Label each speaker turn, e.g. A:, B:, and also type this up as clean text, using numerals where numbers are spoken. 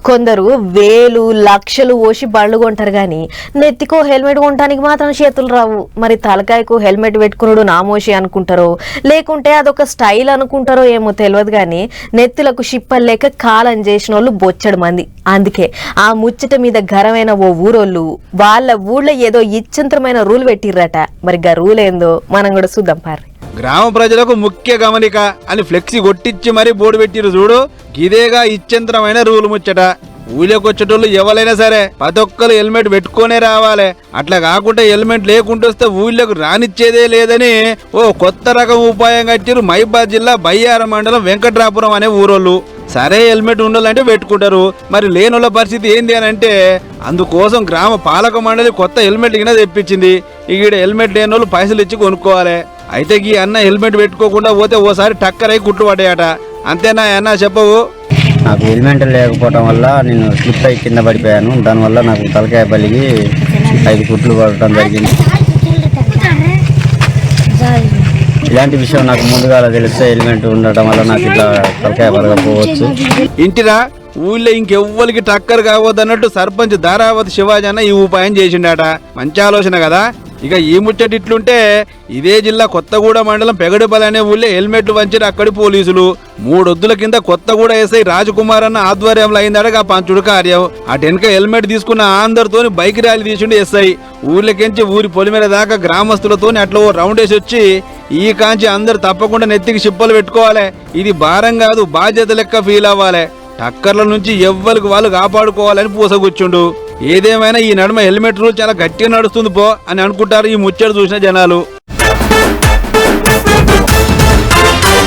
A: కొందరు వేలు లక్షలు ఓసి బండ్లు కొంటారు గాని నెత్తికో హెల్మెట్ కొనడానికి మాత్రం చేతులు రావు. మరి తలకాయకు హెల్మెట్ పెట్టుకున్నాడు నామోషి అనుకుంటారో లేకుంటే అదొక స్టైల్ అనుకుంటారో ఏమో తెలియదు గాని నెత్తులకు షిప్పలు లేక కాలం చేసిన వాళ్ళు బొచ్చడు మంది. అందుకే ఆ ముచ్చట మీద ఘరమైన ఓ ఊరోళ్ళు వాళ్ళ ఊళ్ళో ఏదో ఇచ్చంతరమైన రూల్ పెట్టిర్రట. మరి గా రూల్ ఏందో మనం కూడా చూద్దాం పారి.
B: గ్రామ ప్రజలకు ముఖ్య గమనిక అని ఫ్లెక్సీ కొట్టించి మరీ బోర్డు పెట్టిరు చూడు. ఇదేగా ఇచ్చంతరమైన రూల్ ముచ్చట. ఊళ్ళోకొచ్చేటోళ్ళు ఎవరైనా సరే ప్రతి ఒక్కరు హెల్మెట్ పెట్టుకునే రావాలి. అట్లా కాకుండా హెల్మెట్ లేకుంటొస్తే ఊళ్ళోకి రానిచ్చేదే లేదని ఓ కొత్త రకం ఉపాయం కట్టిరు మహిబాద్ జిల్లా బయ్యారం మండలం వెంకట్రాపురం అనే ఊరోళ్ళు. సరే హెల్మెట్ ఉండాలంటే పెట్టుకుంటారు, మరి లేనోళ్ళ పరిస్థితి ఏంది అని అంటే అందుకోసం గ్రామ పాలక మండలి కొత్త హెల్మెట్ కింద తెప్పించింది. ఈడ హెల్మెట్ లేని వాళ్ళు పైసలు ఇచ్చి కొనుక్కోవాలి. అయితే ఈ అన్న హెల్మెట్ పెట్టుకోకుండా పోతే ఓసారి టక్కరై కుట్లు పడ్డాయట. అంతేనా అన్న చెప్పవు?
C: నాకు హెల్మెట్ లేకపోవడం వల్ల నేను స్లిప్ అయి కింద పడిపోయాను. దానివల్ల నాకు తలకాయ పలిగి 5 కుట్లు పడటం జరిగింది. ఇలాంటి విషయం నాకు ముందుగా తెలిస్తే హెల్మెట్ ఉండటం వల్ల నాకు ఇట్లా తలకాయ పలకపోవచ్చు.
B: ఇంటిరా ఊళ్ళో ఇంకెవ్వరికి టక్కర్ కావద్దన్నట్టు సర్పంచ్ ధారావతి శివాజీ అన్న ఈ ఉపాయం చేసిండట. మంచి ఆలోచన కదా. ఇక ఈ ముచ్చట ఇట్లుంటే ఇదే జిల్లా కొత్తగూడ మండలం పెగడపల్లి అనే ఊళ్ళో హెల్మెట్లు వంచిన అక్కడి పోలీసులు 3 వద్దుల కింద కొత్తగూడ ఎస్ఐ రాజకుమార్ అన్న ఆధ్వర్యంలో అయిందట పంచుడు కార్యం. అటెనక హెల్మెట్ తీసుకున్న అందరితోని బైక్ ర్యాలీ తీసుండి ఎస్ఐ ఊర్లకెంచి ఊరి పొలిమేర దాకా గ్రామస్తులతోని అట్లా ఓ రౌండ్ వేసి వచ్చి ఈ కాంచి అందరు తప్పకుండా నెత్తికి చిప్పలు పెట్టుకోవాలి. ఇది భారం కాదు, బాధ్యత లెక్క ఫీల్ అవ్వాలి. టక్కర్ల నుంచి ఎవ్వరికి వాళ్ళు కాపాడుకోవాలని పూసగుచ్చుండు. ఏదేమైనా ఈ నడుమ హెల్మెట్ రూల్ చాలా గట్టిగా నడుస్తుంది పో అని అనుకుంటారు ఈ ముచ్చట చూసిన జనాలు.